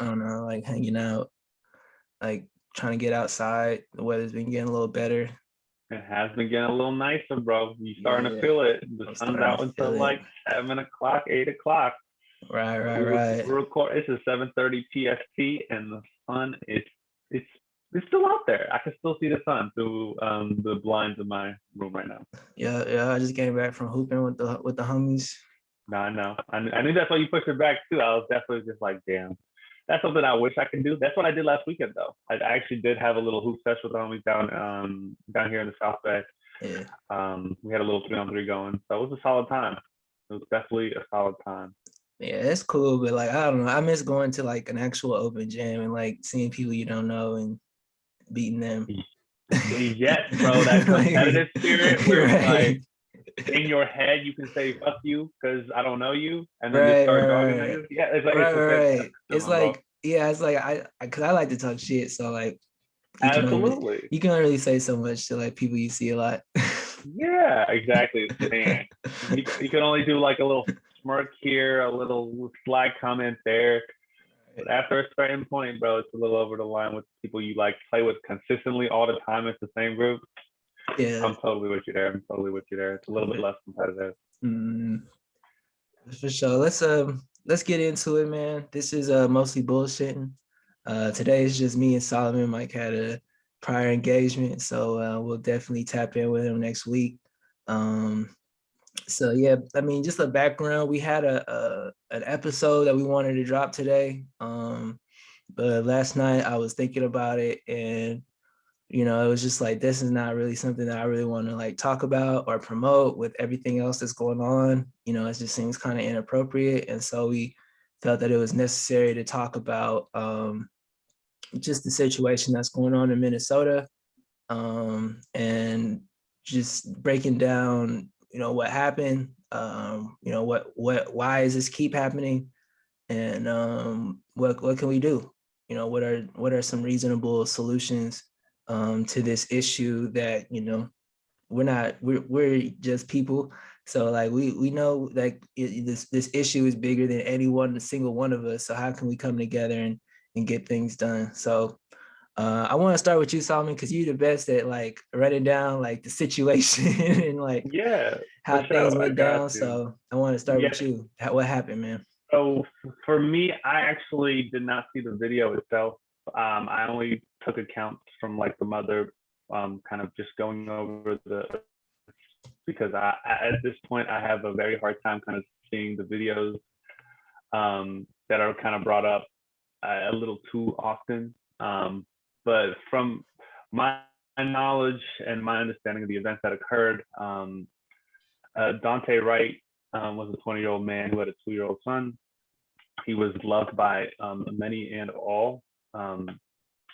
I don't know, like hanging out, like trying to get outside. The weather's been getting a little better. It has been getting a little nicer, bro. You starting to Yeah, feel it. The I'm sun's starting out to until feel it. like 7 o'clock, 8 o'clock. Right, right, We right. record. It's a 7:30 PST, and the sun is it's it's still out there. I can still see the sun through the blinds of my room right now. Yeah, yeah. I just came back from hooping with the homies. No, I know. I knew that's why you pushed it back too. I was definitely just like, damn. That's something I wish I could do. That's what I did last weekend though. I actually did have a little hoop session with the homies down here in the South Bay. Yeah, We had a little 3-on-3 going, so it was a solid time. It was definitely a solid time. yeah, it's cool, but like I don't know, I miss going to like an actual open gym and like seeing people you don't know and beating them. Yes, bro, that Like, competitive spirit where it's like right, in your head you can say "fuck you" because I don't know you, and then just right, start right, dogging right, niggas. Yeah, it's like right, it's the same right. It's feeling, bro. like, yeah, it's like because I like to talk shit, so like Absolutely. you can only really say so much to like people you see a lot. Yeah, exactly. Man, you can only do like a little smirk here, a little sly comment there. But after a certain point, bro, it's a little over the line with people you like play with consistently all the time. It's the same group. Yeah, I'm totally with you there. I'm totally with you there. It's a little bit less competitive. mm, for sure. Let's get into it, man. This is mostly bullshitting. Today is just me and Solomon. Mike had a prior engagement, so we'll definitely tap in with him next week. Um, so yeah, I mean, just a background. We had a an episode that we wanted to drop today, but last night I was thinking about it, and it was just like this is not really something that I really want to like talk about or promote with everything else that's going on. It just seems kind of inappropriate, and so we felt that it was necessary to talk about just the situation that's going on in Minnesota, and just breaking down, what happened, why is this keep happening, and what can we do? What are some reasonable solutions to this issue that we're just people. So like we know that this issue is bigger than any one single one of us. So how can we come together and get things done? So I want to start with you, Solomon, because you're the best at like writing down like the situation and like Yeah, for how things sure. I went got down. you. So I want to start Yeah. with you. What happened, man? So for me, I actually did not see the video itself. I only took accounts from like the mother, kind of just going over the because at this point I have a very hard time kind of seeing the videos that are kind of brought up a little too often. But from my knowledge and my understanding of the events that occurred, Daunte Wright was a 20-year-old man who had a 2-year-old son. He was loved by many and all.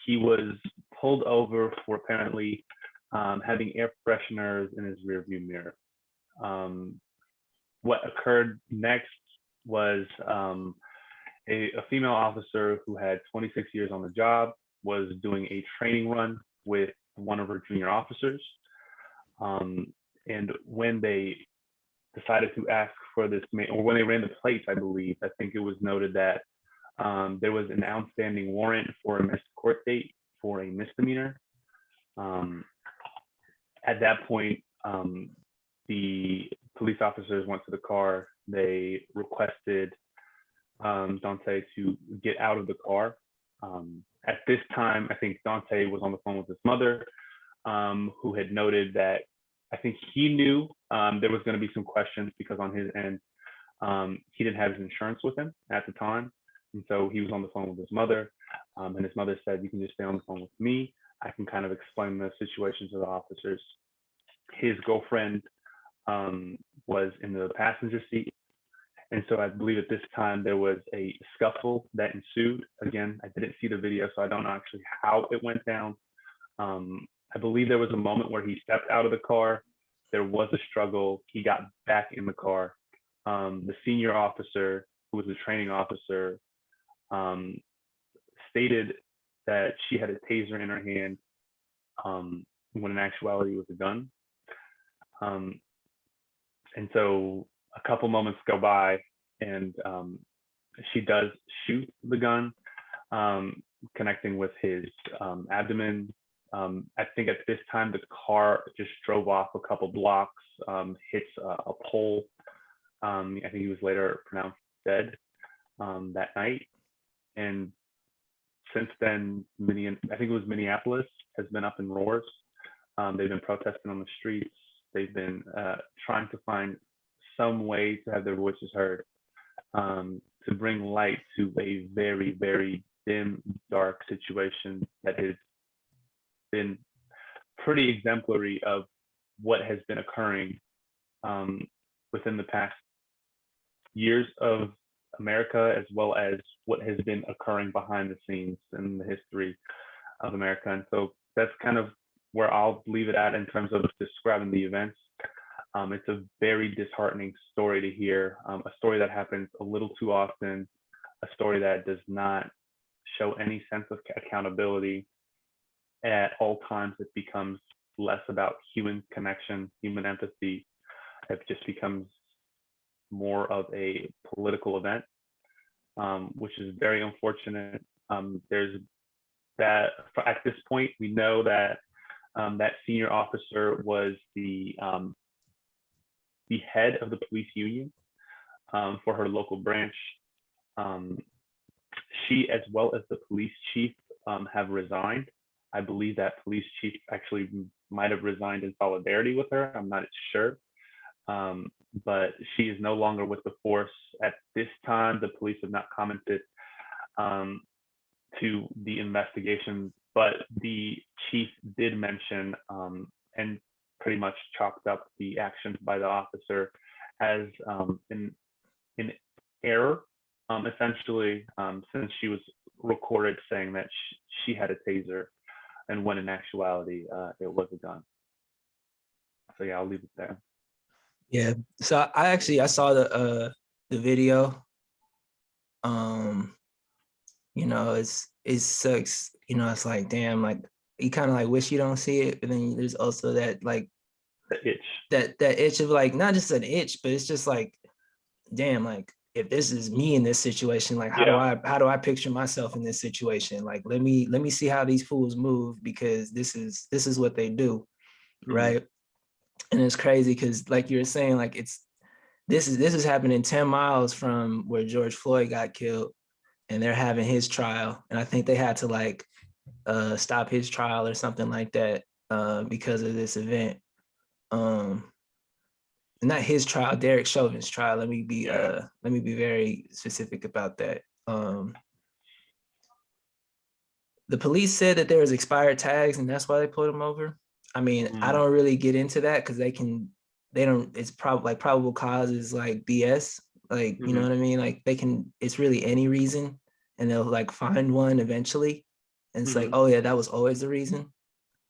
He was pulled over for apparently having air fresheners in his rearview mirror. What occurred next was a female officer who had 26 years on the job was doing a training run with one of her junior officers. And when they decided to ask for this, or when they ran the plates, I believe, I think it was noted that there was an outstanding warrant for a missed court date for a misdemeanor. At that point, the police officers went to the car. They requested Daunte to get out of the car. At this time, I think Daunte was on the phone with his mother, who had noted that I think he knew there was going to be some questions because on his end, he didn't have his insurance with him at the time. And so he was on the phone with his mother, and his mother said, "You can just stay on the phone with me. I can kind of explain the situation to the officers." His girlfriend was in the passenger seat. And so I believe at this time there was a scuffle that ensued. Again, I didn't see the video, so I don't know actually how it went down. I believe there was a moment where he stepped out of the car. There was a struggle. He got back in the car. The senior officer, who was the training officer, stated that she had a taser in her hand, when in actuality it was a gun. And so a couple moments go by, and she does shoot the gun. connecting with his abdomen. I think at this time the car just drove off a couple blocks, hits a pole. I think he was later pronounced dead that night. And since then, I think it was Minneapolis has been up in roars. They've been protesting on the streets. They've been trying to find some way to have their voices heard, to bring light to a very, very dim, dark situation that has been pretty exemplary of what has been occurring within the past years of America, as well as what has been occurring behind the scenes in the history of America. And so that's kind of where I'll leave it at in terms of describing the events. It's a very disheartening story to hear, a story that happens a little too often, a story that does not show any sense of accountability. At all times, it becomes less about human connection, human empathy. It just becomes more of a political event, which is very unfortunate. There's that at this point, we know that that senior officer was the head of the police union for her local branch. She, as well as the police chief, have resigned. I believe that police chief actually might have resigned in solidarity with her. I'm not sure. But she is no longer with the force at this time. The police have not commented to the investigation, but the chief did mention and pretty much chalked up the actions by the officer as an error, essentially, since she was recorded saying that she had a taser, and when in actuality it was a gun. So yeah, I'll leave it there. Yeah. So I saw the video. You know, it sucks. You know, it's like, damn, like you kind of like wish you don't see it, but then there's also that like The itch. that itch of like not just an itch, but it's just like, damn, like if this is me in this situation, like how do I picture myself in this situation? Like let me see how these fools move, because this is what they do, right? And it's crazy because like you were saying, like this is happening 10 miles from where George Floyd got killed, and they're having his trial. And I think they had to like stop his trial or something like that because of this event. Not his trial, Derek Chauvin's trial. Let me be very specific about that. The police said that there was expired tags and that's why they pulled him over. I mean, I don't really get into that because they don't, it's probably like probable cause is like BS. Like, you know what I mean? Like it's really any reason and they'll like find one eventually. And it's like, oh yeah, that was always the reason.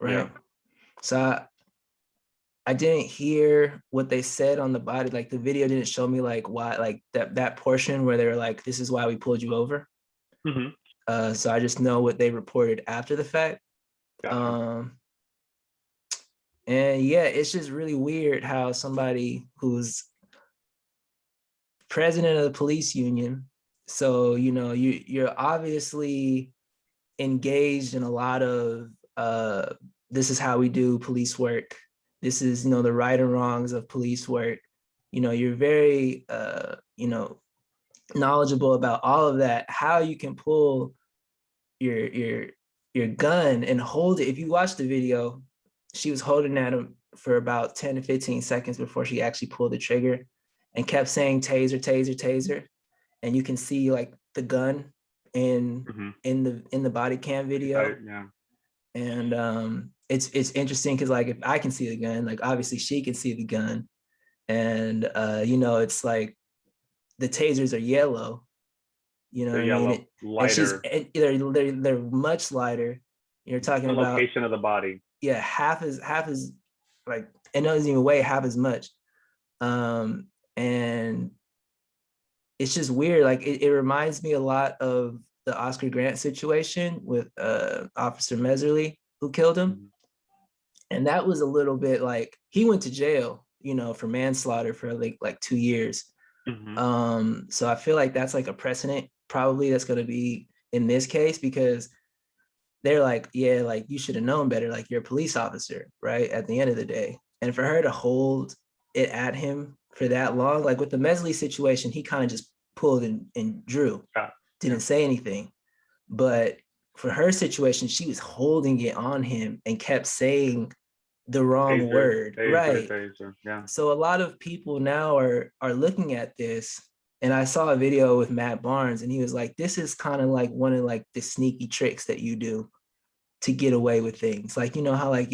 Right. Yeah. So I didn't hear what they said on the body. Like the video didn't show me like why, like that portion where they were like, this is why we pulled you over. So I just know what they reported after the fact. Gotcha. And yeah, it's just really weird how somebody who's president of the police union, so you know you're obviously engaged in a lot of this is how we do police work. This is, you know, the right and wrongs of police work. You know, you're very you know, knowledgeable about all of that. How you can pull your gun and hold it. If you watch the video, she was holding at him for about 10 to 15 seconds before she actually pulled the trigger and kept saying taser, taser, taser. And you can see like the gun in the body cam video. Yeah. And it's interesting because like if I can see the gun, like obviously she can see the gun. And you know, it's like the tasers are yellow. You know what I mean? Lighter. And they're much lighter. You're talking about the location of the body. Yeah, half as like it doesn't even weigh half as much. And it's just weird. Like it reminds me a lot of the Oscar Grant situation with Officer Meserly who killed him. And that was a little bit like he went to jail, you know, for manslaughter for like 2 years. So I feel like that's like a precedent probably that's going to be in this case, because they're like, yeah, like you should have known better. Like you're a police officer, right? At the end of the day. And for her to hold it at him for that long, like with the Mesley situation, he kind of just pulled and drew, Yeah. didn't say anything. But for her situation, she was holding it on him and kept saying the wrong word. Right. Yeah. So a lot of people now are looking at this, and I saw a video with Matt Barnes, and he was like, this is kind of like one of like the sneaky tricks that you do to get away with things. Like, you know how like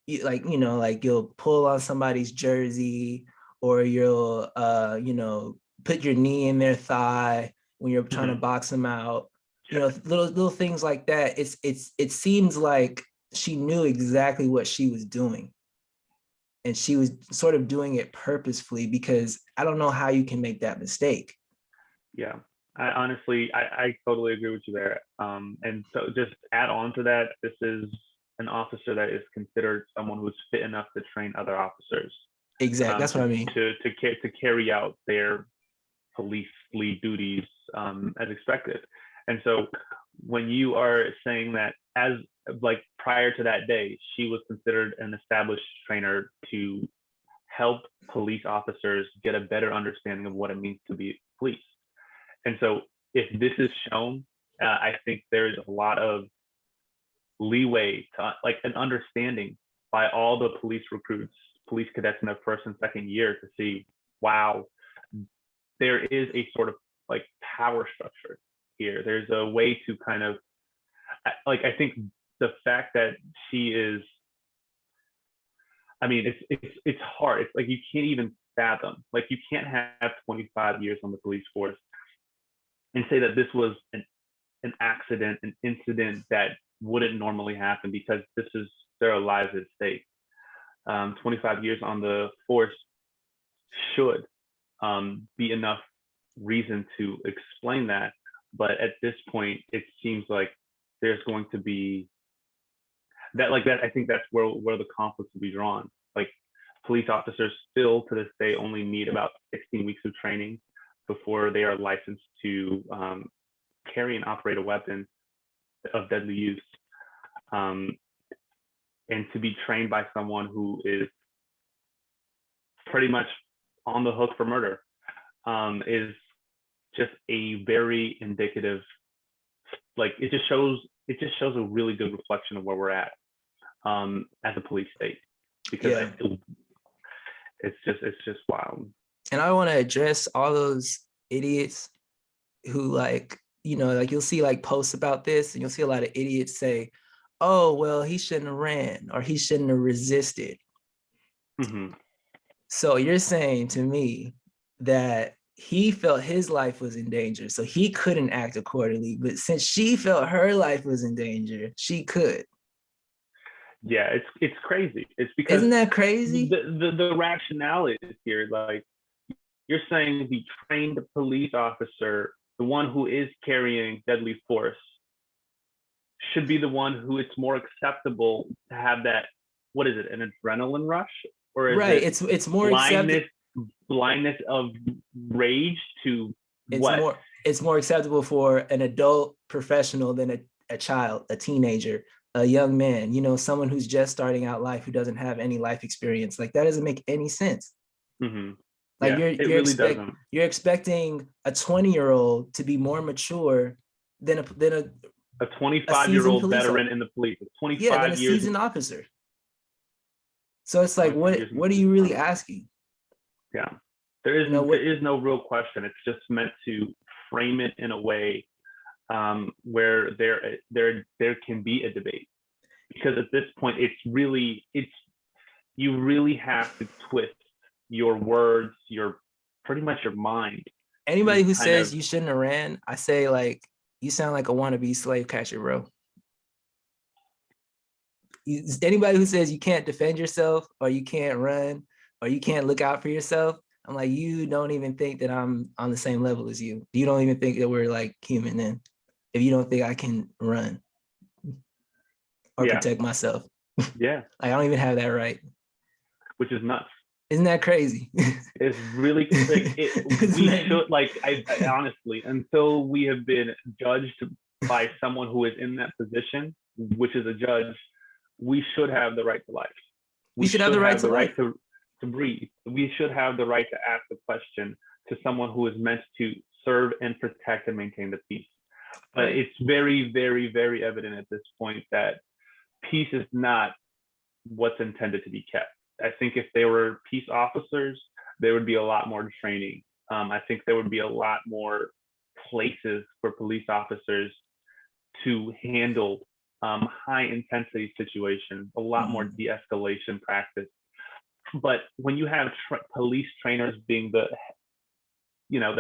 like you'll pull on somebody's jersey, or you'll put your knee in their thigh when you're trying to box them out. You know, little things like that. It seems like she knew exactly what she was doing, and she was sort of doing it purposefully, because I don't know how you can make that mistake. Yeah, I honestly, I totally agree with you there. And so just add on to that, this is an officer that is considered someone who's fit enough to train other officers. Exactly, that's what I mean. To carry out their policely duties as expected. And so when you are saying that, as like prior to that day, she was considered an established trainer to help police officers get a better understanding of what it means to be police. And so if this is shown, I think there's a lot of leeway to like an understanding by all the police recruits, police cadets in their first and second year to see, wow, there is a sort of like power structure here. There's a way to kind of like, I think the fact that she is, I mean, it's hard. It's like you can't even fathom. Like you can't have 25 years on the police force and say that this was an accident, an incident that wouldn't normally happen, because this is their lives at stake. 25 years on the force should be enough reason to explain that. But at this point, it seems like there's going to be that, like that. I think that's where the conflict will be drawn. Like police officers still to this day only need about 16 weeks of training before they are licensed to carry and operate a weapon of deadly use. And to be trained by someone who is pretty much on the hook for murder is just a very indicative, like it just shows a really good reflection of where we're at as a police state, because it's just wild. And I want to address all those idiots who like you'll see like posts about this, and you'll see a lot of idiots say, oh, well, he shouldn't have ran, or he shouldn't have resisted. Mm-hmm. So you're saying to me that he felt his life was in danger, so he couldn't act accordingly, but since she felt her life was in danger, she could. Yeah, it's crazy. It's because isn't that crazy? The rationale is here, like you're saying the trained police officer, the one who is carrying deadly force, should be the one who it's more acceptable to have that, what is it, an adrenaline rush? Or is right, it it's more blindness of rage to what? It's more acceptable for an adult professional than a child, a teenager, a young man, someone who's just starting out life, who doesn't have any life experience. Like that doesn't make any sense. Mm-hmm. Like you're expecting a 20-year-old to be more mature than a 25-year-old veteran in the police. 25 than a years seasoned officer. So it's like, what are you really asking? Yeah, there is no real question. It's just meant to frame it in a way where there can be a debate, because at this point you really have to twist your words, pretty much your mind. Anybody who says you shouldn't have ran, I say, like, you sound like a wannabe slave catcher, bro. Anybody who says you can't defend yourself, or you can't run, or you can't look out for yourself, I'm like, you don't even think that I'm on the same level as you. You don't even think that we're like human then, if you don't think I can run or protect myself. Yeah. Like, I don't even have that right. Which is nuts. Isn't that crazy? It's really like it. Isn't We that- should like I honestly, until we have been judged by someone who is in that position, which is a judge, we should have the right to life. we We should have should the right have to the right life. to breathe. We should have the right to ask a question to someone who is meant to serve and protect and maintain the peace. But Right. it's very, very, very evident at this point that peace is not what's intended to be kept. I think if they were peace officers, there would be a lot more training. I think there would be a lot more places for police officers to handle high intensity situations, a lot more Mhm. de-escalation practice. But when you have police trainers being the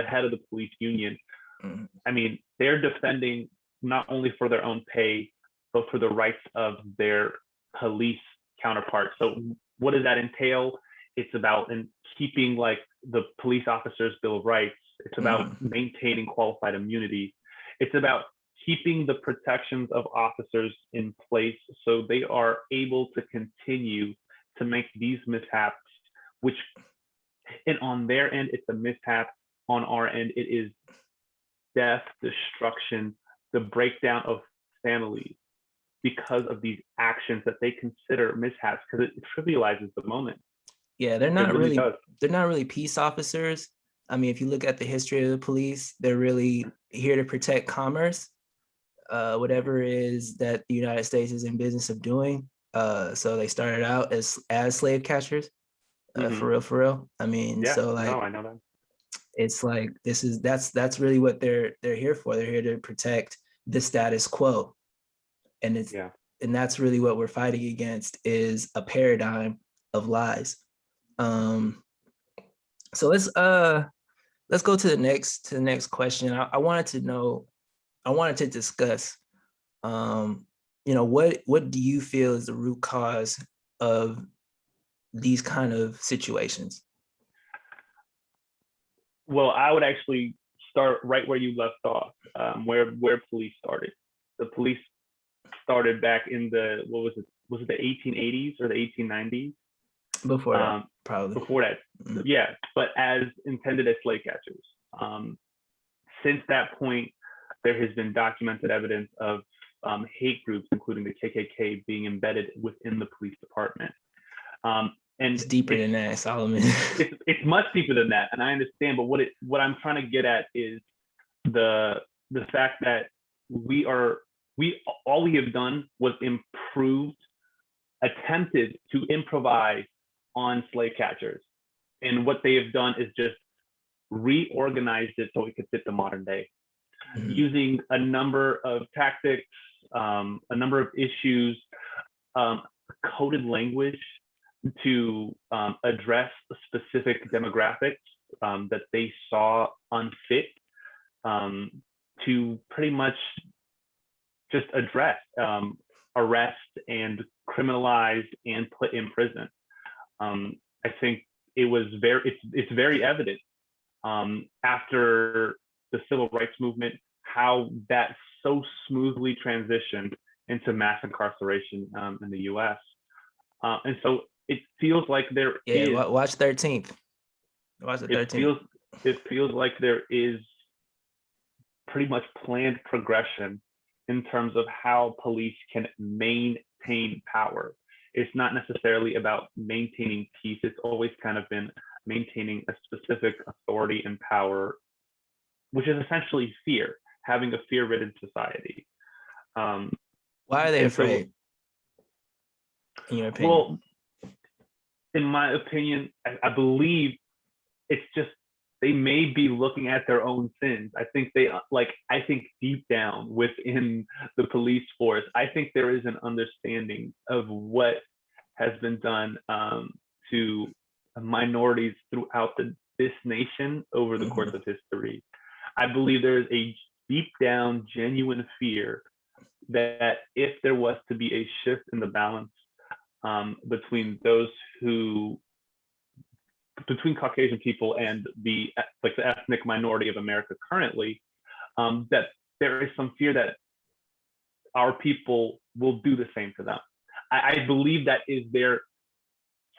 head of the police union, Mhm. I mean, they're defending not only for their own pay, but for the rights of their police counterparts. So what does that entail? It's about in keeping like the police officers' Bill of Rights. It's about Mhm. maintaining qualified immunity. It's about keeping the protections of officers in place so they are able to continue to make these mishaps, which, and on their end, it's a mishap. On our end, it is death, destruction, the breakdown of families because of these actions that they consider mishaps, because it trivializes the moment. Yeah, It really does. they're not really peace officers. I mean, if you look at the history of the police, they're really here to protect commerce, whatever it is that the United States is in business of doing. So they started out as slave catchers, Hmm. for real, for real. I mean, Yeah, so no, like I know that. it's like that's really what they're here for. They're here to protect the status quo, and Yeah. that's really what we're fighting against is a paradigm of lies. Um, so let's go to the next question. I wanted to know, I wanted to discuss, um, what do you feel is the root cause of these kind of situations? Well, I would actually start right where you left off, where police started. The police started back in the what was it? Was it the 1880s or the 1890s? Before that, Um, probably. Before that, Mhm. yeah, but as intended as slave catchers. Um, since that point, there has been documented evidence of hate groups, including the KKK, being embedded within the police department. And It's deeper than that, Solomon. it's much deeper than that, and I understand. But what I'm trying to get at is the the fact that we are we all we have done was improved, attempted to improvise on slave catchers, and what they have done is just reorganized it so it could fit the modern day, Mhm. using a number of tactics, a number of issues, um, coded language to address specific demographics that they saw unfit um, to pretty much just address, arrest, and criminalize and put in prison. I think it's very evident after the civil rights movement how that so smoothly transitioned into mass incarceration in the U.S. And so it feels like there Yeah, is watch 13th. Watch the it 13th. feels it feels like there is pretty much planned progression in terms of how police can maintain power. It's not necessarily about maintaining peace. It's always kind of been maintaining a specific authority and power, which is essentially fear, having a fear-ridden society. Um, Why are they and so, afraid, in your opinion? well, in my opinion, I believe it's just they may be looking at their own sins. I think I think deep down within the police force, I think there is an understanding of what has been done to minorities throughout this nation over the course Mhm. of history. I believe there is a deep down genuine fear that if there was to be a shift in the balance between those who between Caucasian people and the ethnic minority of America currently, that there is some fear that our people will do the same to them. I believe that is their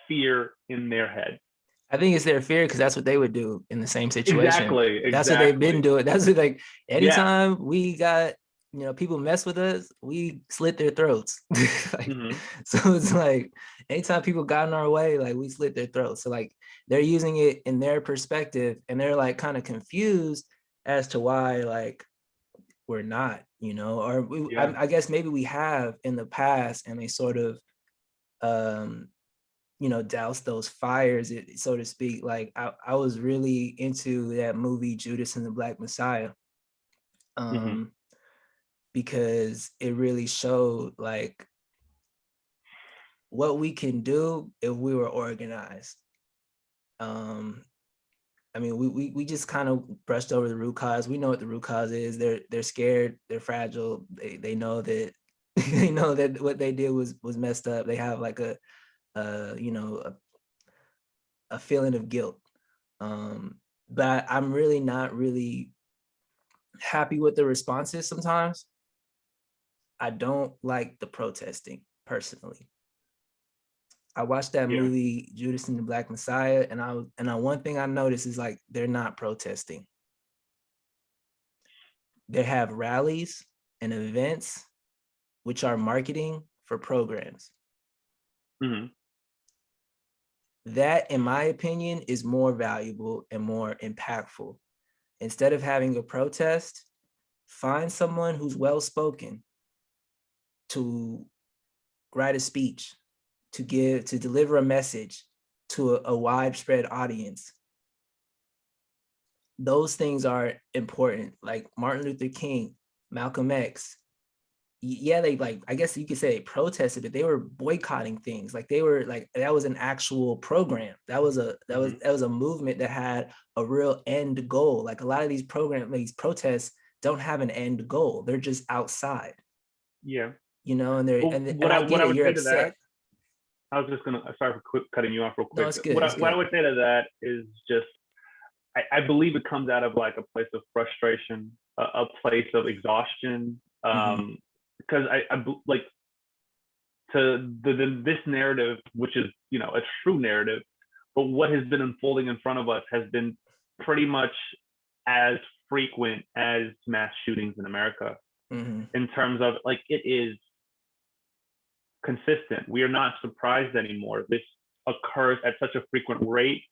fear in their head. I think it's their fear because that's what they would do in the same situation. Exactly, That's what they've been exactly. doing. That's what, like, Yeah. anytime we got, people mess with us, we slit their throats. Like, Hmm. so it's like anytime people got in our way, like we slit their throats. So like they're using it in their perspective and they're like kind of confused as to why like we're not, or Yeah. I guess maybe we have in the past and they sort of um douse those fires, so to speak. Like I was really into that movie Judas and the Black Messiah, Hmm. um, because it really showed like what we can do if we were organized. Um, I mean, we just kind of brushed over the root cause. We know what the root cause is. They're scared. They're fragile. They know that they know that what they did was messed up. They have like a feeling of guilt. But I'm really not really happy with the responses sometimes. I don't like the protesting personally. I watched that Yeah. movie Judas and the Black Messiah, and one thing I noticed is like they're not protesting. They have rallies and events, which are marketing for programs. Hmm. That, in my opinion, is more valuable and more impactful. Instead of having a protest, find someone who's well spoken to write a speech, to deliver a message to a widespread audience. Those things are important. Like Martin Luther King, Malcolm X. Yeah, they, like, I guess you could say they protested, but they were boycotting things. Like they were like, that was an actual program. Hmm. That was a movement that had a real end goal. Like a lot of these protests don't have an end goal. They're just outside, Yeah. and they're Well, and I what get I it, would you're say to that, upset. I was just gonna, sorry for cutting you off real No, quick. it's good. It's What I good. would say to that is just, I believe it comes out of like a place of frustration, a place of exhaustion. Mm-hmm. Because like, to this narrative, which is, a true narrative, but what has been unfolding in front of us has been pretty much as frequent as mass shootings in America, Mm-hmm. in terms of like, it is consistent. We are not surprised anymore. This occurs at such a frequent rate.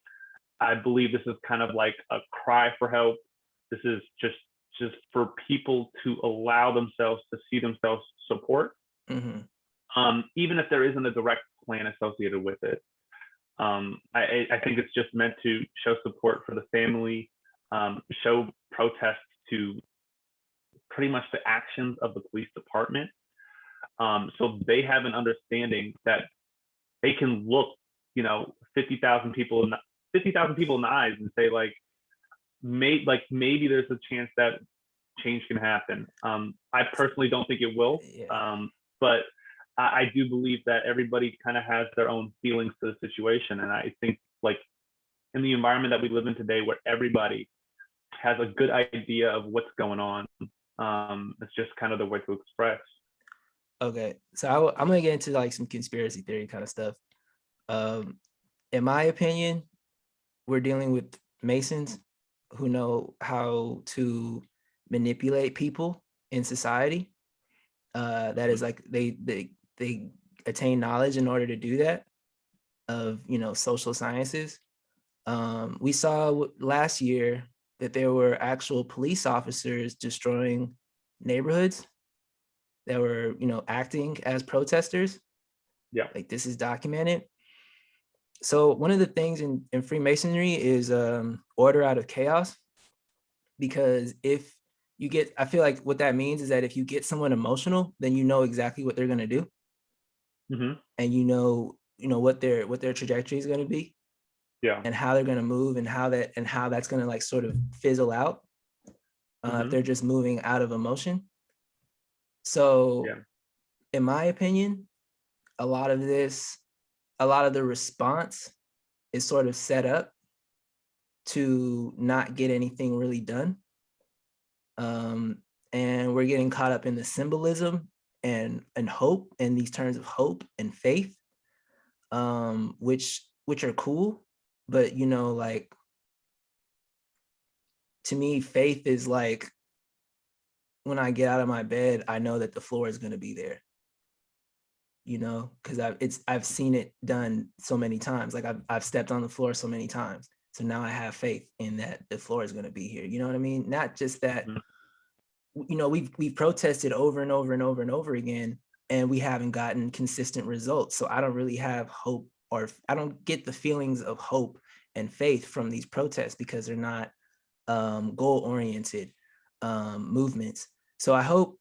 I believe this is kind of like a cry for help. This is just for people to allow themselves to see themselves support, Mm-hmm. even if there isn't a direct plan associated with it. I think it's just meant to show support for the family, show protest to pretty much the actions of the police department, so they have an understanding that they can look, 50,000 people, 50,000 people in the eyes and say like, maybe there's a chance that change can happen. I personally don't think it will, Yeah. but I do believe that everybody kind of has their own feelings to the situation, and I think like in the environment that we live in today, where everybody has a good idea of what's going on, it's just kind of the way to express. Okay. So I'm gonna get into like some conspiracy theory kind of stuff. Um, in my opinion, we're dealing with Masons who know how to manipulate people in society. That is like they attain knowledge in order to do that, of social sciences. We saw last year that there were actual police officers destroying neighborhoods that were acting as protesters. Yeah. Like this is documented. So one of the things in Freemasonry is order out of chaos, because if you get, I feel like what that means is that if you get someone emotional, then you know exactly what they're going to do, Hmm. and what their trajectory is going to be, Yeah. and how they're going to move, and how that's going to like sort of fizzle out, if Hmm. they're just moving out of emotion. So Yeah. in my opinion, a lot of a lot of the response is sort of set up to not get anything really done. Um, and we're getting caught up in the symbolism and hope, and these terms of hope and faith, which are cool. but you know, like to me, faith is like when I get out of my bed, I know that the floor is going to be there, you know, because I've seen it done so many times. Like I've stepped on the floor so many times. So now I have faith in that the floor is going to be here. You know what I mean? Not just that, Mhm. you know, we've protested over and over and over and over again, and we haven't gotten consistent results. So I don't really have hope, or I don't get the feelings of hope and faith from these protests because they're not goal oriented movements. So I hope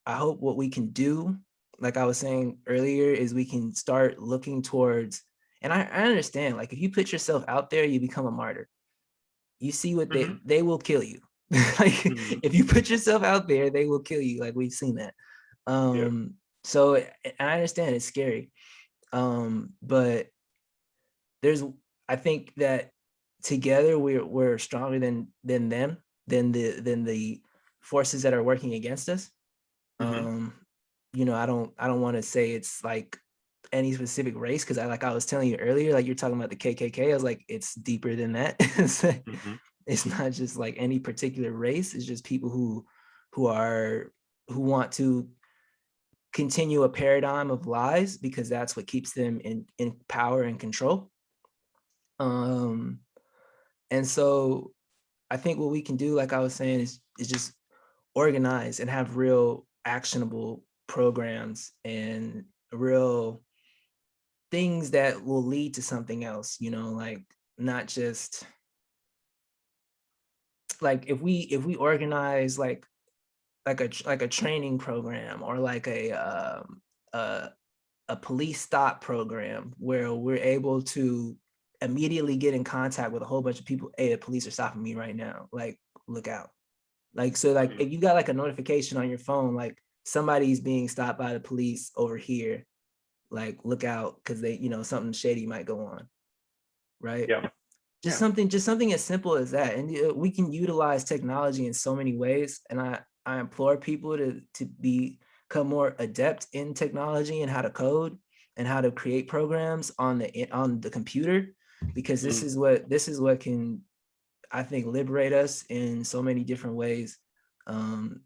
what we can do, like I was saying earlier, is we can start looking towards, and I understand, like if you put yourself out there, you become a martyr. You see what Mhm. they will kill you. Like Mhm. if you put yourself out there, they will kill you. Like we've seen that. Yeah. So I understand it's scary. But there's I think that together we're stronger than them, than the forces that are working against us. Mhm. um you know, I don't want to say it's like any specific race, because I was telling you earlier, like you're talking about the KKK, I was like it's deeper than that. Mhm. It's not just like any particular race, it's just people who are who want to continue a paradigm of lies because that's what keeps them in power and control. um and so I think what we can do, like I was saying, is just organize and have real actionable programs and real things that will lead to something else, you know, like not just like if we organize like a training program, or like a a police stop program where we're able to immediately get in contact with a whole bunch of people. Hey, the police are stopping me right now, like look out. Like, so like Mhm. if you got like a notification on your phone, like somebody's being stopped by the police over here, like look out, because they, you know, something shady might go on, right? Yeah. Yeah. Just something as simple as that. And we can utilize technology in so many ways. And I implore people to become more adept in technology and how to code and how to create programs on the computer, because Mhm. this is what can, I think, liberate us in so many different ways. Um,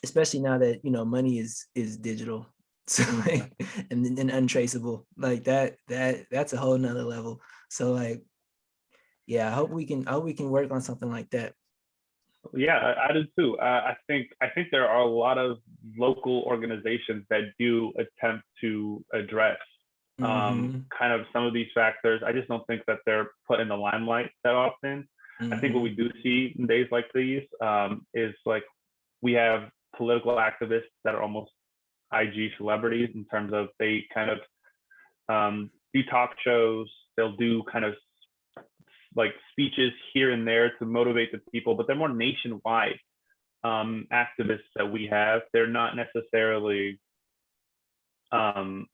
Especially now that, you know, money is digital. So Yeah. like, and untraceable, like that's a whole nother level. So like, yeah, I hope we can work on something like that. Yeah, I do too. I think there are a lot of local organizations that do attempt to address Mm-hmm. kind of some of these factors. I just don't think that they're put in the limelight that often. I think what Mm-hmm. we do see in days like these is like we have political activists that are almost IG celebrities in terms of they kind of do talk shows. They'll do kind of like speeches here and there to motivate the people, but they're more nationwide activists that we have. They're not necessarily um,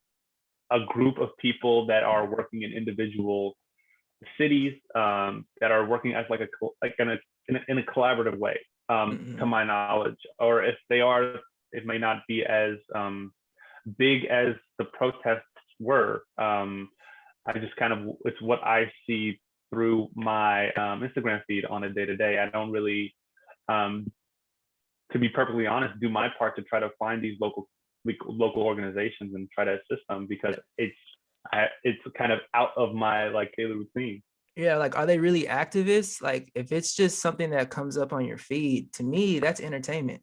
a group of people that are working in individual cities that are working as like a like in a collaborative way, to Mm-hmm. my knowledge. Or if they are, it may not be as big as the protests were. I just kind of it's what I see through my Instagram feed on a day to day. I don't really um, to be perfectly honest, do my part to try to find these local organizations and try to assist them because it's kind of out of my like daily routine. Yeah, like are they really activists? Like if it's just something that comes up on your feed, to me, that's entertainment.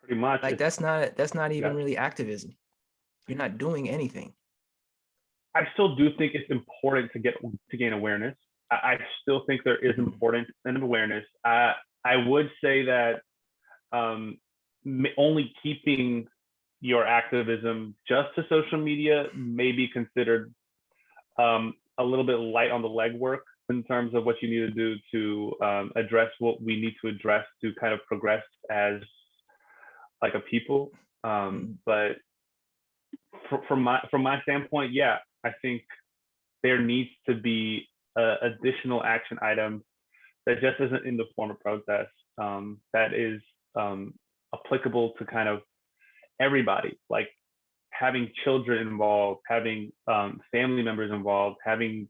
Pretty much, Like it's that's not even yeah. really activism. You're not doing anything. I still do think it's important to gain awareness. I still think there is Mhm. importance in awareness. I would say that um, only keeping your activism just to social media may be considered a little bit light on the legwork in terms of what you need to do to address what we need to address to kind of progress as like a people. Mhm. But from my standpoint, yeah, I think there needs to be additional action items that just isn't in the form of protest, that is applicable to kind of everybody. Like having children involved, having family members involved, having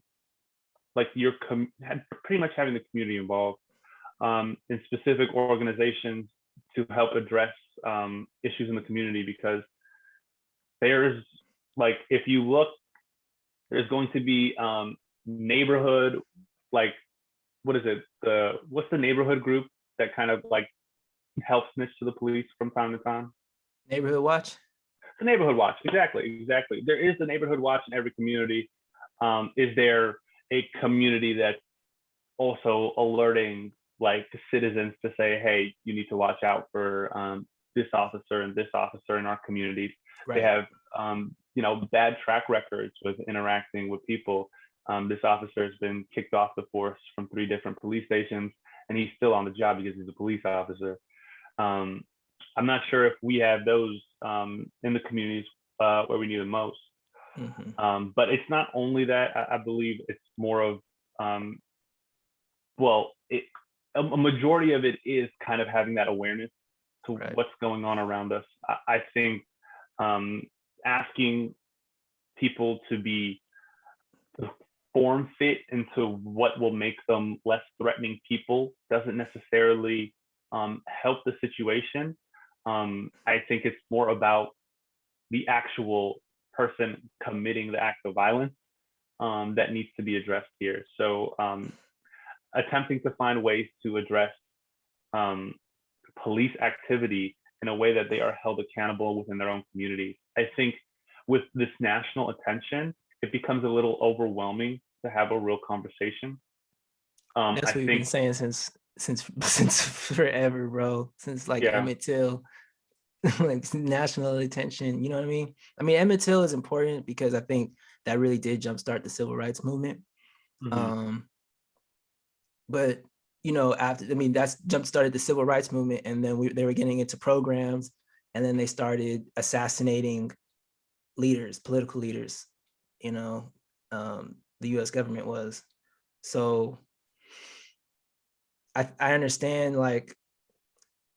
like pretty much having the community involved in specific organizations to help address issues in the community, because there's like, if you look, there's going to be neighborhood, like, what is it? What's the neighborhood group that kind of like helps snitch to the police from time to time? Neighborhood watch. The neighborhood watch. Exactly. There is the neighborhood watch in every community. Is there a community that's also alerting like citizens to say, hey, you need to watch out for this officer and this officer in our communities? Right. They have bad track records with interacting with people. This officer has been kicked off the force from 3 different police stations, and he's still on the job because he's a police officer. I'm not sure if we have those in the communities where we need them most. Mm-hmm. But it's not only that. I believe it's more of, a majority of it is kind of having that awareness to Right. what's going on around us. I think asking people to be form fit into what will make them less threatening people doesn't necessarily help the situation. I think it's more about the actual person committing the act of violence that needs to be addressed here. So attempting to find ways to address police activity in a way that they are held accountable within their own communities. I think with this national attention, it becomes a little overwhelming to have a real conversation. That's what we've been saying since forever, bro. Since like Emmett Till, like national attention. You know what I mean? I mean, Emmett Till is important because I think that really did jumpstart the civil rights movement. Mm-hmm. But that's jump-started the civil rights movement, and then they were getting into programs, and then they started assassinating leaders, political leaders. The U.S. government was. So I understand, like,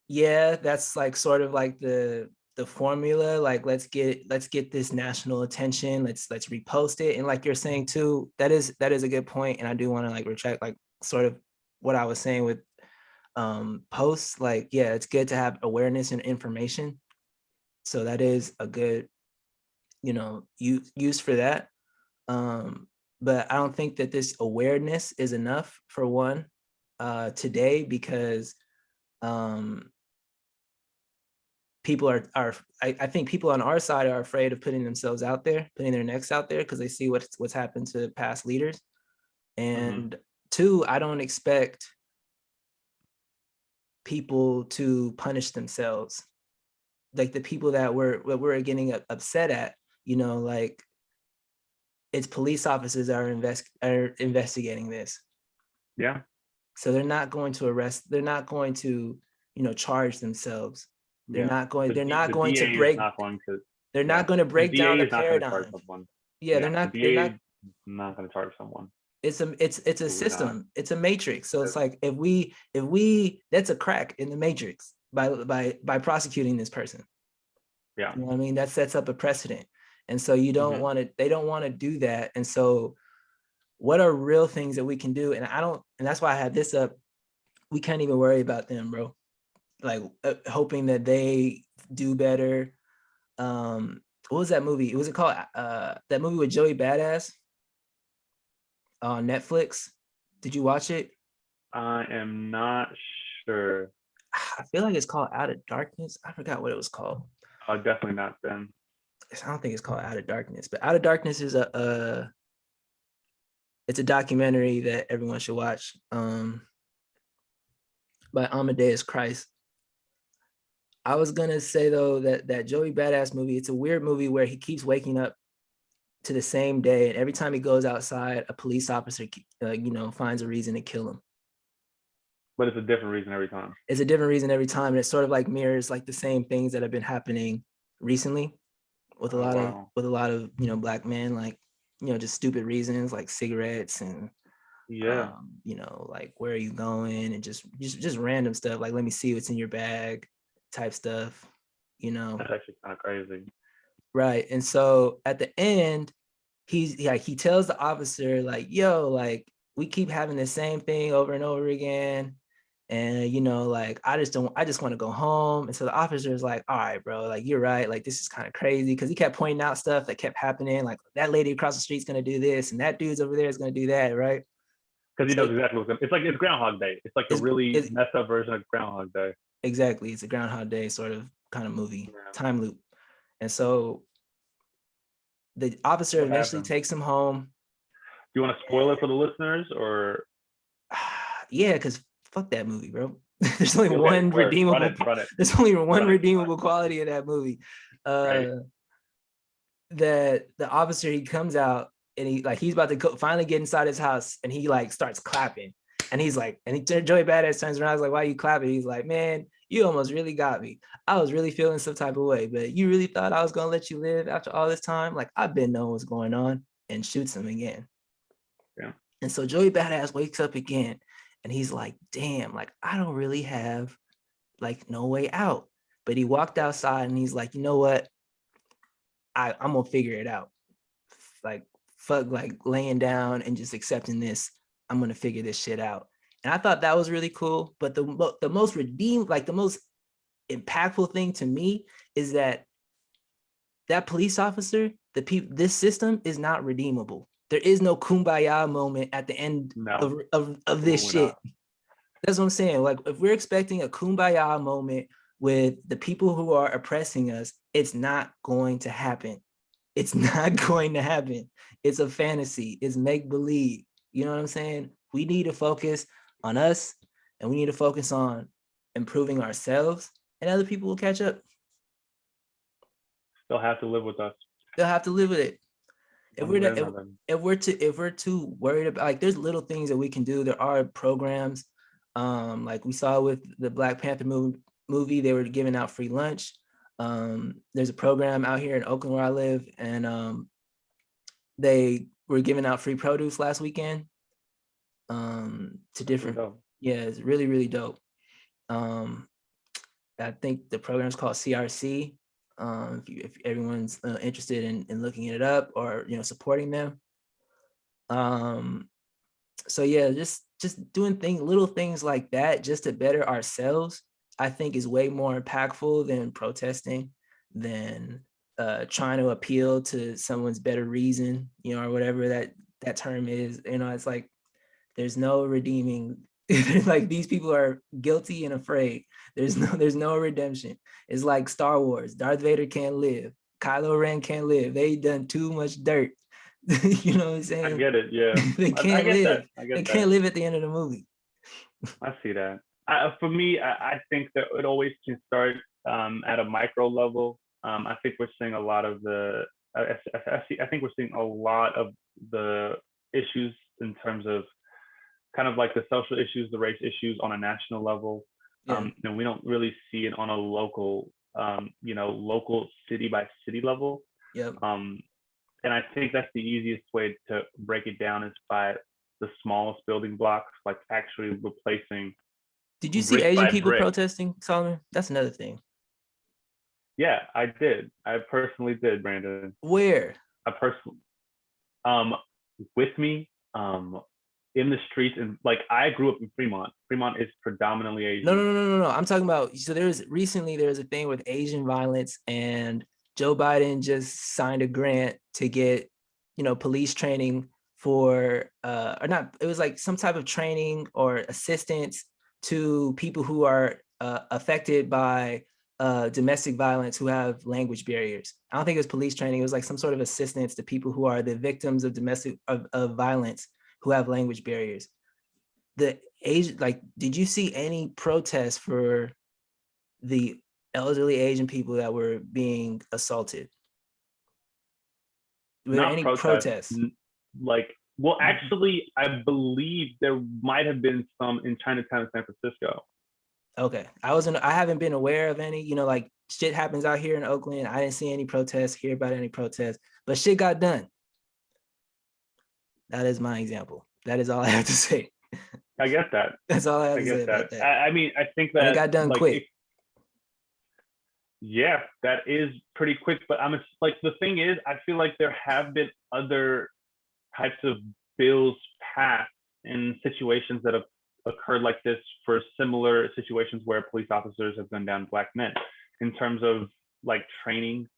yeah, that's like sort of like the formula. Like, let's get this national attention. Let's repost it. And like you're saying too, that is a good point. And I do want to like retract like sort of what I was saying with posts. Like, yeah, it's good to have awareness and information. So that is a good, use for that. But I don't think that this awareness is enough, for one, today, because people I think people on our side are afraid of putting themselves out there, putting their necks out there, because they see what's happened to past leaders. And 2, I don't expect people to punish themselves. Like the people that we're getting upset at, like, it's police officers that are investigating this. Yeah. So they're not going to arrest. They're not going to, charge themselves. They're not going. They're not going to break. They're not going to break down the paradigm. Yeah, they're not. They're not going to charge someone. It's a system. It's a matrix. So it's like, if we that's a crack in the matrix by prosecuting this person. Yeah. You know what I mean? That sets up a precedent. And so you don't want to, they don't want to do that. And so what are real things that we can do? And that's why I had this up. We can't even worry about them, bro. Like hoping that they do better. What was that movie? Was it called that movie with Joey Badass on Netflix? Did you watch it? I am not sure. I feel like it's called Out of Darkness. I forgot what it was called. Definitely not then. I don't think it's called Out of Darkness, but Out of Darkness is it's a documentary that everyone should watch, by Amadeus Christ. I was gonna say though that Joey Badass movie, it's a weird movie where he keeps waking up to the same day, and every time he goes outside, a police officer finds a reason to kill him. But it's a different reason every time. It's a different reason every time, and it sort of like mirrors like the same things that have been happening recently with a lot of black men, like just stupid reasons like cigarettes and like, where are you going, and just random stuff like, let me see what's in your bag type stuff. That's actually kind of crazy. Right. And so at the end, he tells the officer, like, yo, like, we keep having the same thing over and over again. And like, I just want to go home. And so the officer is like, all right, bro, like, you're right. Like, this is kind of crazy. Cause he kept pointing out stuff that kept happening. Like, that lady across the street's gonna do this, and that dude's over there is gonna do that, right? Because he So knows exactly what's going to, it's like it's Groundhog Day. It's like a really it's messed up version of Groundhog Day. exactly, it's a Groundhog Day sort of kind of movie, Yeah. time loop. And so the officer What eventually happened? takes him home. Do you want to spoil it for the listeners, or Yeah, because fuck that movie, bro. There's only okay, one where run redeemable. it, run it, There's only one run it, redeemable quality of that movie. right? That the officer, he comes out and he's about to finally get inside his house, and he like starts clapping, and he's like, and Joey Badass turns around, I was like, why are you clapping? He's like, man, you almost really got me. I was really feeling some type of way, but you really thought I was gonna let you live after all this time? Like, I've been knowing what's going on, and shoots him again. Yeah. And so Joey Badass wakes up again, and he's like, damn, like, I don't really have like no way out. But he walked outside and he's like, you know what? I'm gonna figure it out. Like, fuck, like, laying down and just accepting this. I'm gonna figure this shit out. And I thought that was really cool. But the most redeemed, like, the most impactful thing to me is that police officer, this system is not redeemable. There is no kumbaya moment at the end No, of this we're shit. not. That's what I'm saying. Like, if we're expecting a kumbaya moment with the people who are oppressing us, it's not going to happen. It's not going to happen. It's a fantasy. It's make believe. You know what I'm saying? We need to focus on us, and we need to focus on improving ourselves, and other people will catch up. Still have to live with us They'll have to live with it. If one we're way or not, another. if we're too worried about, like, there's little things that we can do. There are programs, like we saw with the Black Panther movie, they were giving out free lunch. There's a program out here in Oakland where I live, and they were giving out free produce last weekend, to different. Yeah, it's really, really dope. I think the program is called CRC. If everyone's interested in looking it up, or supporting them. So yeah, just doing little things like that, just to better ourselves, I think is way more impactful than protesting, than trying to appeal to someone's better reason, or whatever that term is. It's like, there's no redeeming. Like, these people are guilty and afraid. There's no redemption. It's like Star Wars. Darth Vader can't live. Kylo Ren can't live. They done too much dirt. You know what I'm saying? I get it. Yeah, They I can't get that. live. I get They that. can't live at the end of the movie. I see that. For me, I think that it always can start at a micro level. I think we're seeing a lot of the. I think we're seeing a lot of the issues in terms of kind of like the social issues, the race issues on a national level. Yeah. And we don't really see it on a local, local city by city level. Yep. And I think that's the easiest way to break it down is by the smallest building blocks, like actually replacing Did you see brick Asian by people brick. protesting, Solomon? That's another thing. Yeah, I did. I personally did, Brandon. Where? I personally, um, with me, in the streets, and like I grew up in Fremont. Fremont is predominantly No, no, Asian. no, no, no, no. I'm talking about, so there was a thing with Asian violence, and Joe Biden just signed a grant to get, police training for, or not, it was like some type of training or assistance to people who are affected by domestic violence, who have language barriers. I don't think it was police training. It was like some sort of assistance to people who are the victims of domestic of violence, who have language barriers. The Asian, like, did you see any protests for the elderly Asian people that were being assaulted? Were there Not any protests, protests? like, well, actually, I believe there might have been some in Chinatown, San Francisco. Okay, I haven't been aware of any. Like, shit happens out here in Oakland. I didn't see any protests, hear about any protests, but shit got done. That is my example. That is all I have to say. I get that. That's all I have I to say get about that. that. I mean, I think And it that got done like quick. Yeah, that is pretty quick. But like the thing is, I feel like there have been other types of bills passed in situations that have occurred like this for similar situations where police officers have gunned down black men in terms of like training,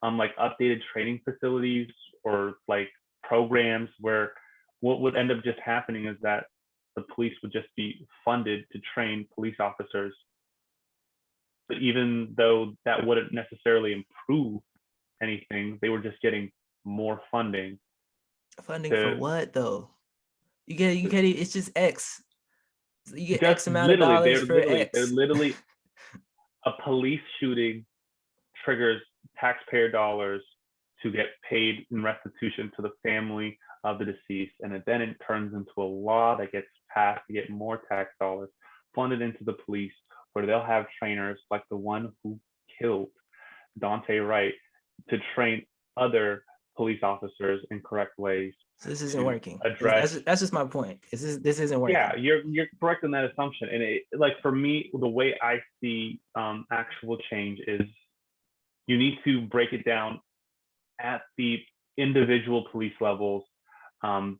like updated training facilities or like programs where what would end up just happening is that the police would just be funded to train police officers. But even though that wouldn't necessarily improve anything, they were just getting more funding Funding for to what though? You get it. It's just X. You get just X amount of literally, dollars for they're X. literally a police shooting triggers taxpayer dollars to get paid in restitution to the family of the deceased. And then it turns into a law that gets passed to get more tax dollars funded into the police, where they'll have trainers like the one who killed Daunte Wright to train other police officers in correct ways So this isn't to working. address. That's just my point. This isn't working. Yeah, you're correct in that assumption. And it, like for me, the way I see actual change is you need to break it down at the individual police levels.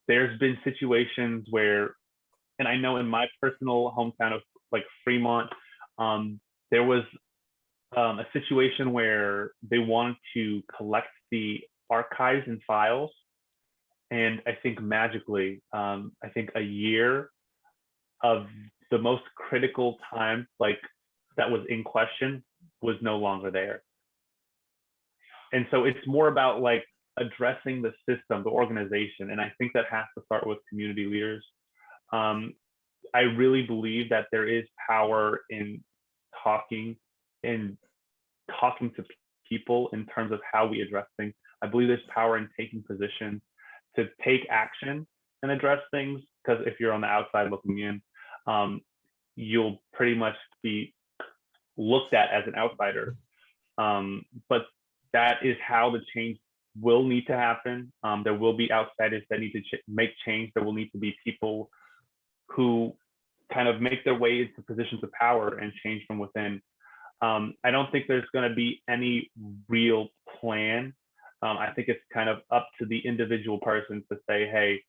There's been situations where, and I know in my personal hometown of like Fremont, there was a situation where they wanted to collect the archives and files. And I think magically, I think a year of the most critical time, like that was in question, was no longer there. And so it's more about like addressing the system, the organization. And I think that has to start with community leaders. Um, I really believe that there is power in talking and talking to people in terms of how we address things. I believe there's power in taking positions to take action and address things, because if you're on the outside looking in, you'll pretty much be looked at as an outsider. But that is how the change will need to happen. There will be outsiders that need to make change. There will need to be people who kind of make their way into positions of power and change from within. I don't think there's going to be any real plan. I think it's kind of up to the individual person to say, hey,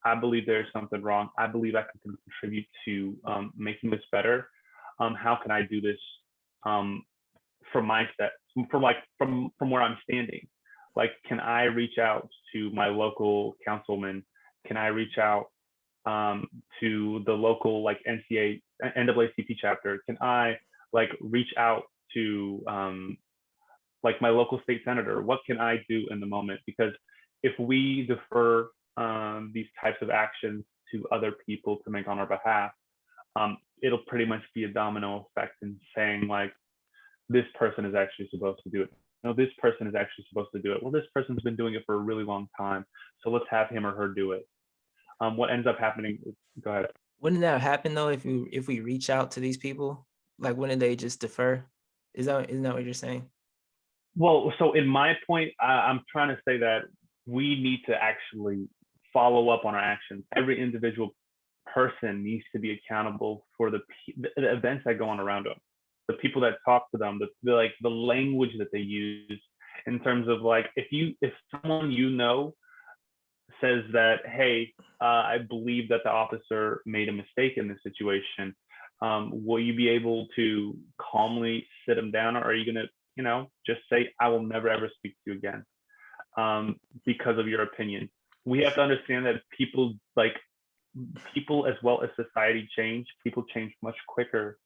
I believe there's something wrong. I believe I can contribute to making this better. How can I do this from my set, from where I'm standing? Like, can I reach out to my local councilman? Can I reach out to the local like NAACP chapter? Can I like reach out to like my local state senator? What can I do in the moment? Because if we defer these types of actions to other people to make on our behalf, it'll pretty much be a domino effect in saying like, this person is actually supposed to do it. No, this person is actually supposed to do it. Well, this person's been doing it for a really long time, so let's have him or her do it. What ends up happening is, go ahead. Wouldn't that happen though if we reach out to these people? Like, wouldn't they just defer? Isn't that what you're saying? Well, so in my point, I'm trying to say that we need to actually follow up on our actions. Every individual person needs to be accountable for the events that go on around them, the people that talk to them, the language that they use. In terms of like, if someone you know says that, hey, I believe that the officer made a mistake in this situation, will you be able to calmly sit them down, or are you going to, just say, I will never ever speak to you again because of your opinion? We have to understand that people as well as society change. People change much quicker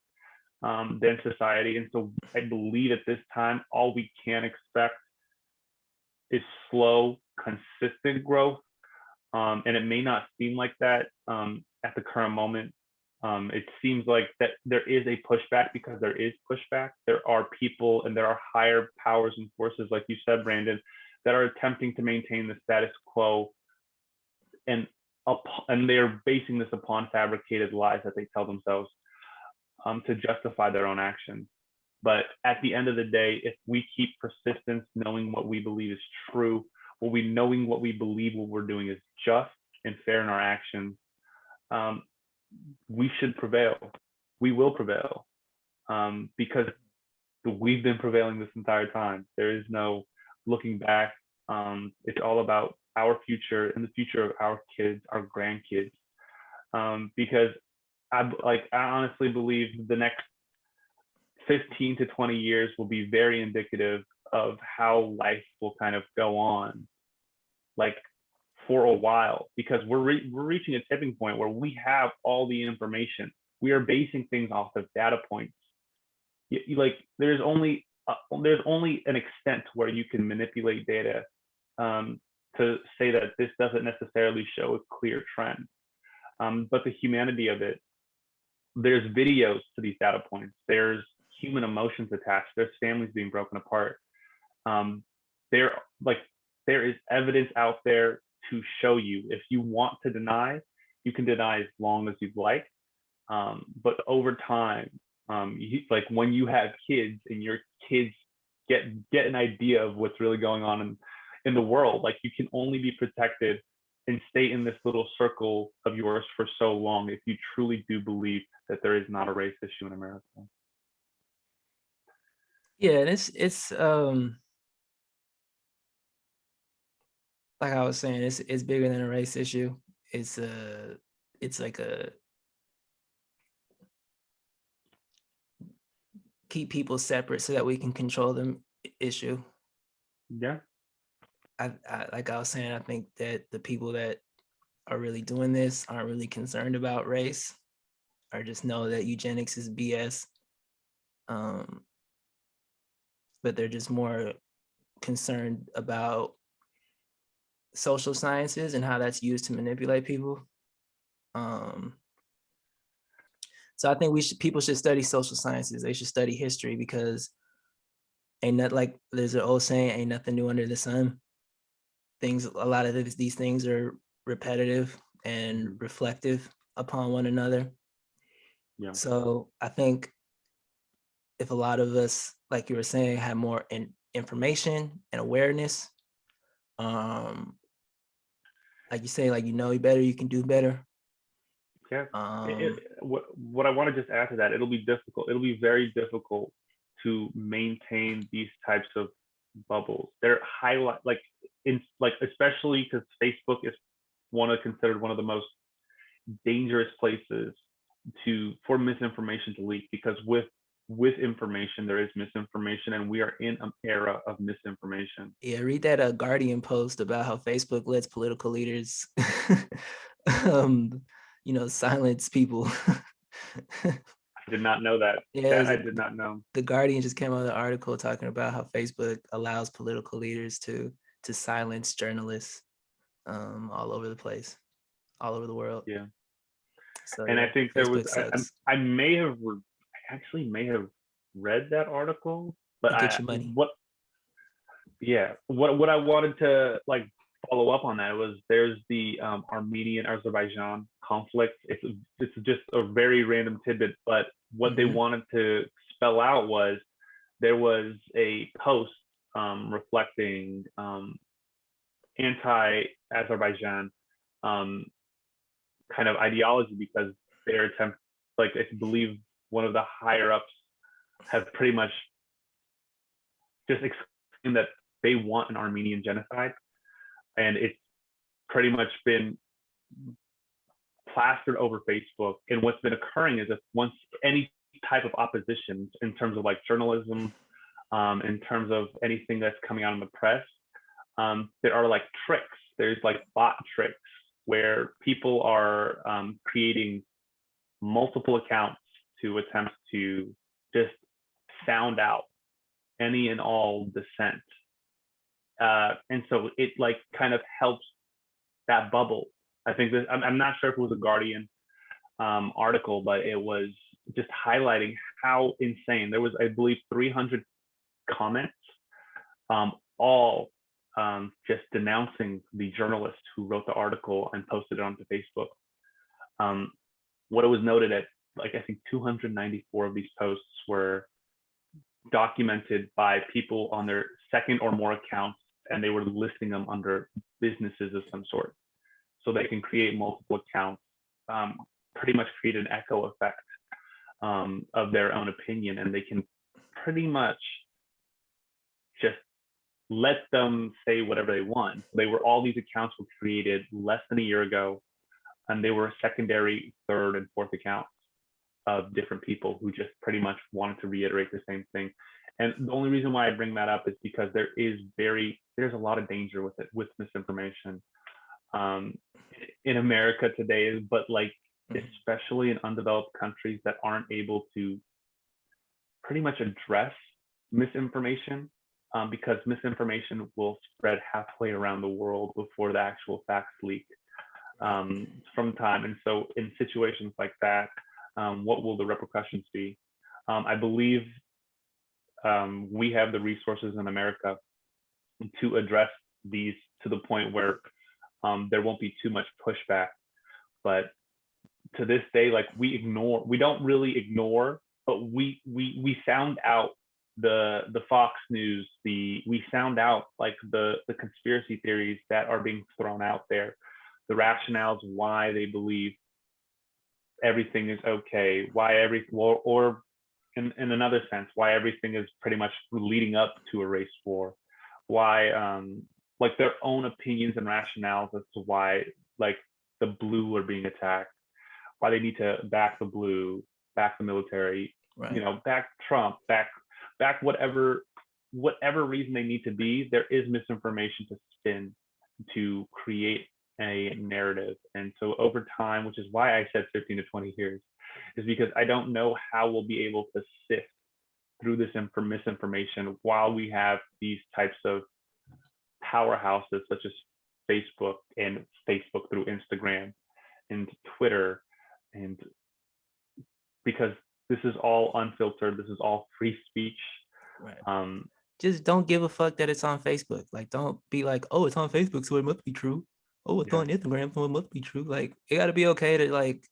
than society. And so I believe at this time, all we can expect is slow, consistent growth. And it may not seem like that at the current moment. It seems like that there is a pushback, because there is pushback. There are people and there are higher powers and forces, like you said, Brandon, that are attempting to maintain the status quo, and they're basing this upon fabricated lies that they tell themselves to justify their own actions. But at the end of the day, if we keep persistence, knowing what we believe is true, knowing what we believe what we're doing is just and fair in our actions, we should prevail. We will prevail, because we've been prevailing this entire time. There is no looking back. It's all about our future and the future of our kids, our grandkids. Because I honestly believe the next 15 to 20 years will be very indicative of how life will kind of go on, like for a while, because we're reaching a tipping point where we have all the information. We are basing things off of data points. Like there's only an extent where you can manipulate data, to say that this doesn't necessarily show a clear trend. But the humanity of it, there's videos to these data points. There's human emotions attached. There's families being broken apart. Um, there like there is evidence out there to show you. If you want to deny, you can deny as long as you'd like. But over time, like when you have kids and your kids get an idea of what's really going on in the world, like you can only be protected and stay in this little circle of yours for so long if you truly do believe that there is not a race issue in America. Yeah, and it's like I was saying, it's bigger than a race issue. It's it's like a keep people separate so that we can control them issue. Yeah. I like I was saying, I think that the people that are really doing this aren't really concerned about race, or just know that eugenics is BS. But they're just more concerned about social sciences and how that's used to manipulate people. So I think people should study social sciences. They should study history, because ain't not like there's an old saying, ain't nothing new under the sun. A lot of these things are repetitive and reflective upon one another. Yeah. So I think if a lot of us, like you were saying, had more information and awareness, like you say, like, you better, you can do better. Yeah. What I want to just add to that, it'll be difficult. It'll be very difficult to maintain these types of bubbles. They're highlight like especially because Facebook is considered one of the most dangerous places for misinformation to leak, because with information there is misinformation, and we are in an era of misinformation. Yeah, read that Guardian post about how Facebook lets political leaders um silence people. I did not know that. Yeah, That I did not know. the Guardian just came out with an article talking about how Facebook allows political leaders to silence journalists all over the place, all over the world. Yeah. So And I yeah, think there was Facebook sucks. I actually may have read that article, but You get your money. what I wanted to like follow up on that was there's the Armenian Azerbaijan conflict. It's just a very random tidbit, but what they wanted to spell out was there was a post reflecting anti-Azerbaijan kind of ideology, because their attempt, like I believe one of the higher ups have pretty much just explained that they want an Armenian genocide, and it's pretty much been plastered over Facebook. And what's been occurring is that once any type of opposition in terms of like journalism, in terms of anything that's coming out in the press, there are like tricks. There's like bot tricks where people are creating multiple accounts to attempt to just sound out any and all dissent. And so it like kind of helps that bubble. I think this, I'm not sure if it was a Guardian article, but it was just highlighting how insane. There was, I believe, 300 comments, all just denouncing the journalist who wrote the article and posted it onto Facebook. What it was noted at, like, I think 294 of these posts were documented by people on their second or more accounts, and they were listing them under businesses of some sort. So they can create multiple accounts, pretty much create an echo effect of their own opinion, and they can pretty much just let them say whatever they want. All these accounts were created less than a year ago, and they were secondary, third, and fourth accounts of different people who just pretty much wanted to reiterate the same thing. And the only reason why I bring that up is because there's a lot of danger with it, with misinformation in America today, but like especially in undeveloped countries that aren't able to pretty much address misinformation, because misinformation will spread halfway around the world before the actual facts leak from time. And so in situations like that, what will the repercussions be? I believe we have the resources in America to address these to the point where there won't be too much pushback. But to this day, like we don't really ignore, but we sound out the Fox News, we sound out like the conspiracy theories that are being thrown out there, the rationales why they believe everything is okay, or in another sense, why everything is pretty much leading up to a race war, why like their own opinions and rationales as to why like the blue are being attacked, why they need to back the blue, back the military, Right. Back Trump, back whatever reason they need to be. There is misinformation to spin to create a narrative. And so over time, which is why I said 15 to 20 years, is because I don't know how we'll be able to sift through this misinformation while we have these types of powerhouses such as Facebook and Facebook through Instagram and Twitter, and because this is all unfiltered, this is all free speech. Right. Just don't give a fuck that it's on Facebook. Like, don't be like, oh, it's on Facebook, so it must be true. Oh, it's on Instagram, so it must be true. Like, it gotta be okay to like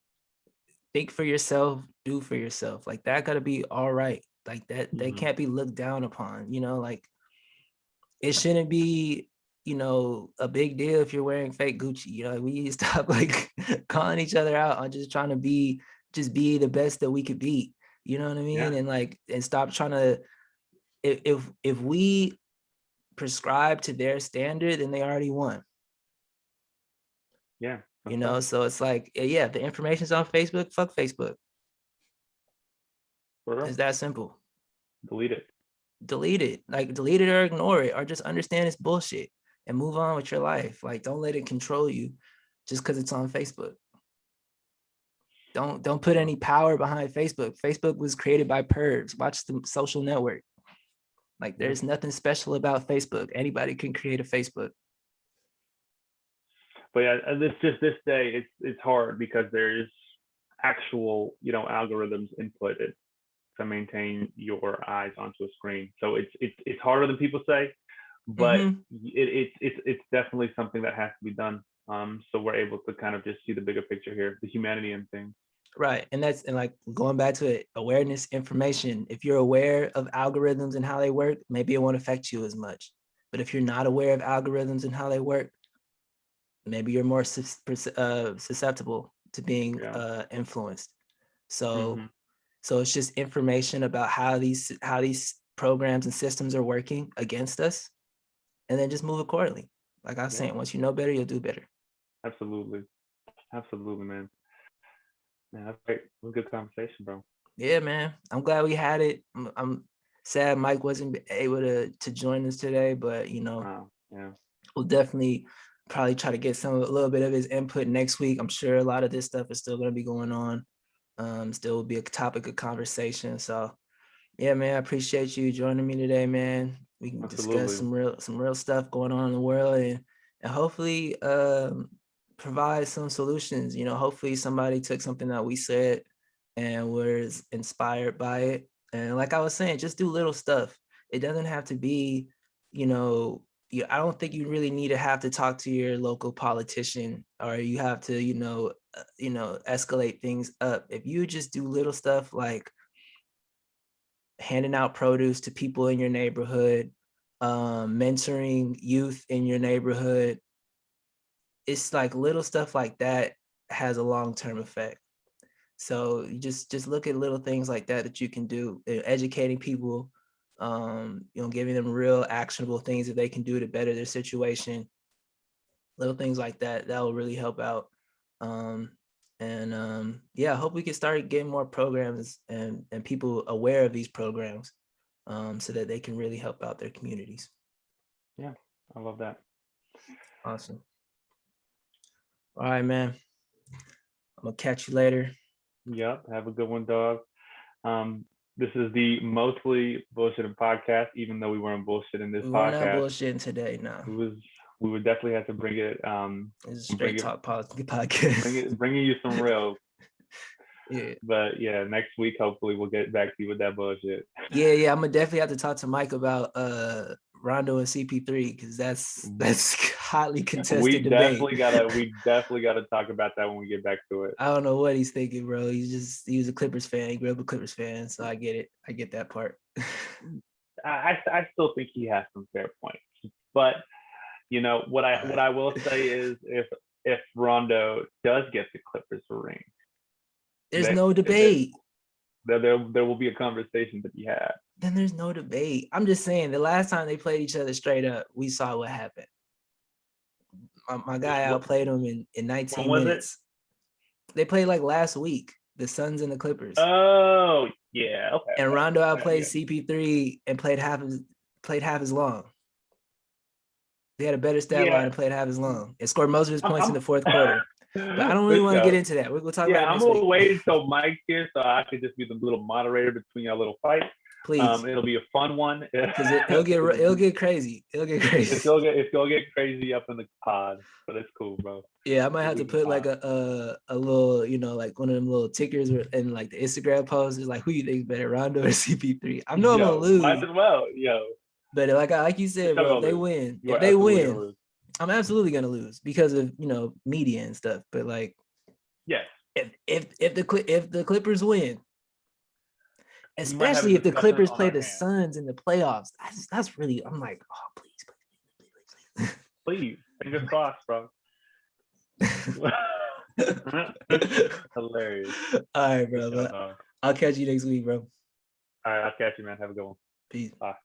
think for yourself, do for yourself. Like that gotta be all right. Like that, they can't be looked down upon, like it shouldn't be, a big deal if you're wearing fake Gucci. We need to stop like calling each other out on just trying to be the best that we could be. You know what I mean? Yeah. And like, and stop trying to, if we prescribe to their standard, then they already won. Yeah. So it's like, yeah, if the information's on Facebook, fuck Facebook. It's that simple. Delete it. Delete it. Like delete it or ignore it, or just understand it's bullshit and move on with your life. Like don't let it control you just because it's on Facebook. Don't put any power behind Facebook. Facebook was created by pervs. Watch the Social Network. Like there's nothing special about Facebook. Anybody can create a Facebook. But yeah, it's just this day, it's hard because there's actual, algorithms inputted to maintain your eyes onto a screen. So it's harder than people say, but it's definitely something that has to be done. So we're able to kind of just see the bigger picture here, the humanity in things. Right. And like going back to it, awareness, information. If you're aware of algorithms and how they work, maybe it won't affect you as much. But if you're not aware of algorithms and how they work, maybe you're more susceptible to being influenced. So it's just information about how these programs and systems are working against us, and then just move accordingly. Like I was saying, once you know better, you'll do better. Absolutely, man. Yeah, that's great. It was a good conversation, bro. Yeah, man. I'm glad we had it. I'm sad Mike wasn't able to join us today, but we'll definitely probably try to get a little bit of his input next week. I'm sure a lot of this stuff is still going to be going on. Still will be a topic of conversation. So yeah, man, I appreciate you joining me today, man. We can discuss some real stuff going on in the world, and hopefully provide some solutions. Hopefully somebody took something that we said and was inspired by it. And like I was saying, just do little stuff. It doesn't have to be, I don't think you really need to have to talk to your local politician, or you have to, escalate things up. If you just do little stuff like handing out produce to people in your neighborhood, mentoring youth in your neighborhood, it's like little stuff like that has a long-term effect. So you just look at little things like that you can do, educating people Giving them real actionable things that they can do to better their situation, little things like that will really help out. Yeah, I hope we can start getting more programs and people aware of these programs, so that they can really help out their communities. Yeah, I love that. Awesome. All right, man. I'm gonna catch you later. Yep. Have a good one, dog. This is the Mostly Bullshitting podcast, even though we weren't bullshitting this We weren't out podcast. bullshitting today. No, It was, we would definitely have to bring it, it's a straight talk podcast. bringing you some real. Yeah. But yeah, next week, hopefully we'll get back to you with that bullshit. Yeah. I'm gonna definitely have to talk to Mike about Rondo and CP3, because that's hotly contested debate. We definitely gotta talk about that when we get back to it. I don't know what he's thinking, bro. He was a Clippers fan. He grew up a Clippers fan, so I get it. I get that part. I still think he has some fair points, but what I will say is if Rondo does get the Clippers a ring, There's no debate. There will be a conversation to be had. Then there's no debate. I'm just saying, the last time they played each other straight up, we saw what happened. My guy outplayed him in 19 minutes. They played like last week, the Suns and the Clippers. Oh yeah, okay. And Rondo outplayed CP3 and played half as long. They had a better stat line and played half as long. It scored most of his points in the fourth quarter. But I don't really want to get into that. We'll talk about it next week. I'm gonna wait until Mike's here so I can just be the little moderator between our little fight. Please. It'll be a fun one. Because it'll get crazy. It's gonna get crazy up in the pod, but it's cool, bro. Yeah, I might have to put like a little, like one of them little tickers and like the Instagram posts is like, who you think is better, Rondo or CP3? I know I'm gonna lose. Might as well, yo. But like you said, bro, if they win, I'm absolutely gonna lose because of media and stuff. But like, yes, if the Clippers win, especially if the Clippers play the Suns in the playoffs, that's really, I'm like, oh please, fingers crossed, bro. Hilarious. All right, bro. I'll catch you next week, bro. All right, I'll catch you, man. Have a good one. Peace. Bye.